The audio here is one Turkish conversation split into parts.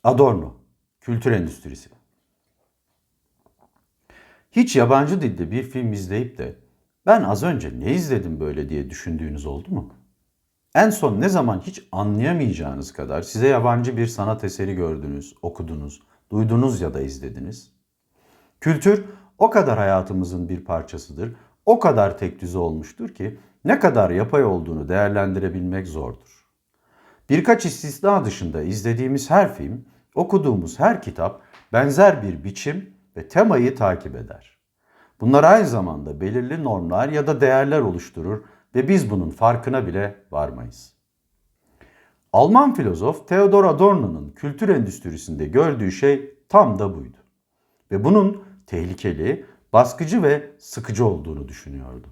Adorno, kültür endüstrisi. Hiç yabancı dilde bir film izleyip de ben az önce ne izledim böyle diye düşündüğünüz oldu mu? En son ne zaman hiç anlayamayacağınız kadar size yabancı bir sanat eseri gördünüz, okudunuz, duydunuz ya da izlediniz? Kültür o kadar hayatımızın bir parçasıdır, o kadar tekdüze olmuştur ki ne kadar yapay olduğunu değerlendirebilmek zordur. Birkaç istisna dışında izlediğimiz her film, okuduğumuz her kitap benzer bir biçim ve temayı takip eder. Bunlar aynı zamanda belirli normlar ya da değerler oluşturur ve biz bunun farkına bile varmayız. Alman filozof Theodor Adorno'nun kültür endüstrisinde gördüğü şey tam da buydu. Ve bunun tehlikeli, baskıcı ve sıkıcı olduğunu düşünüyordu.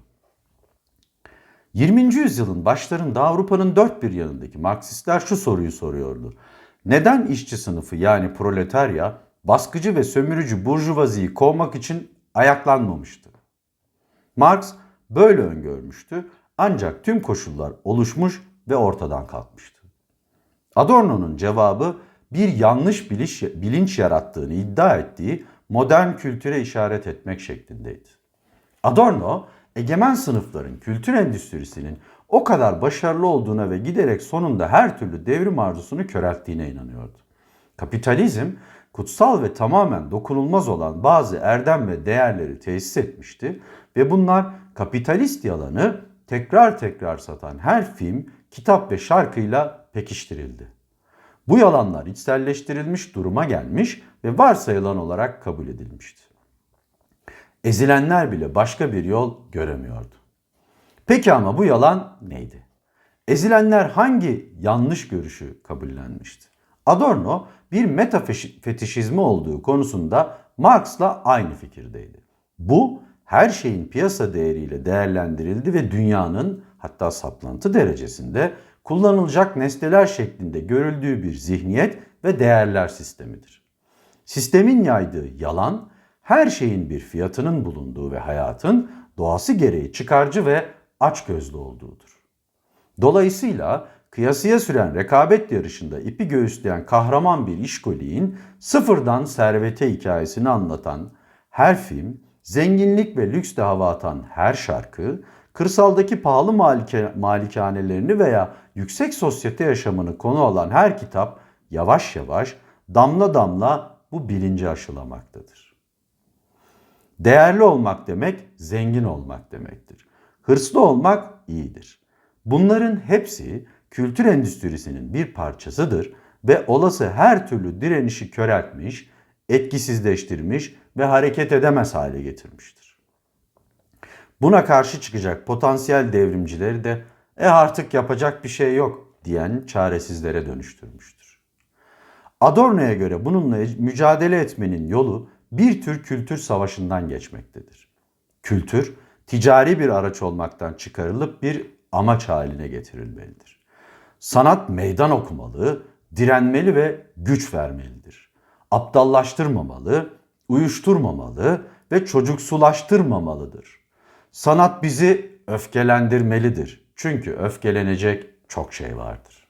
20. yüzyılın başlarında Avrupa'nın dört bir yanındaki Marksistler şu soruyu soruyordu. Neden işçi sınıfı yani proletarya baskıcı ve sömürücü burjuvaziyi kovmak için ayaklanmamıştı? Marx böyle öngörmüştü ancak tüm koşullar oluşmuş ve ortadan kalkmıştı. Adorno'nun cevabı bir yanlış bilinç yarattığını iddia ettiği modern kültüre işaret etmek şeklindeydi. Adorno, egemen sınıfların kültür endüstrisinin o kadar başarılı olduğuna ve giderek sonunda her türlü devrim arzusunu körelttiğine inanıyordu. Kapitalizm, kutsal ve tamamen dokunulmaz olan bazı erdem ve değerleri tesis etmişti ve bunlar kapitalist yalanı tekrar tekrar satan her film, kitap ve şarkıyla pekiştirildi. Bu yalanlar içselleştirilmiş duruma gelmiş ve varsayılan olarak kabul edilmişti. Ezilenler bile başka bir yol göremiyordu. Peki ama bu yalan neydi? Ezilenler hangi yanlış görüşü kabullenmişti? Adorno bir metafetişizmi olduğu konusunda Marx'la aynı fikirdeydi. Bu her şeyin piyasa değeriyle değerlendirildi ve dünyanın hatta saplantı derecesinde kullanılacak nesneler şeklinde görüldüğü bir zihniyet ve değerler sistemidir. Sistemin yaydığı yalan, her şeyin bir fiyatının bulunduğu ve hayatın doğası gereği çıkarcı ve açgözlü olduğudur. Dolayısıyla kıyasıya süren rekabet yarışında ipi göğüsleyen kahraman bir işkoliğin sıfırdan servete hikayesini anlatan her film, zenginlik ve lüksle hava atan her şarkı, kırsaldaki pahalı malikanelerini veya yüksek sosyete yaşamını konu alan her kitap yavaş yavaş, damla damla bu bilinci aşılamaktadır. Değerli olmak demek, zengin olmak demektir. Hırslı olmak iyidir. Bunların hepsi kültür endüstrisinin bir parçasıdır ve olası her türlü direnişi köreltmiş, etkisizleştirmiş ve hareket edemez hale getirmiştir. Buna karşı çıkacak potansiyel devrimcileri de artık yapacak bir şey yok diyen çaresizlere dönüştürmüştür. Adorno'ya göre bununla mücadele etmenin yolu bir tür kültür savaşından geçmektedir. Kültür, ticari bir araç olmaktan çıkarılıp bir amaç haline getirilmelidir. Sanat meydan okumalı, direnmeli ve güç vermelidir. Aptallaştırmamalı, uyuşturmamalı ve çocuksulaştırmamalıdır. Sanat bizi öfkelendirmelidir. Çünkü öfkelenecek çok şey vardır.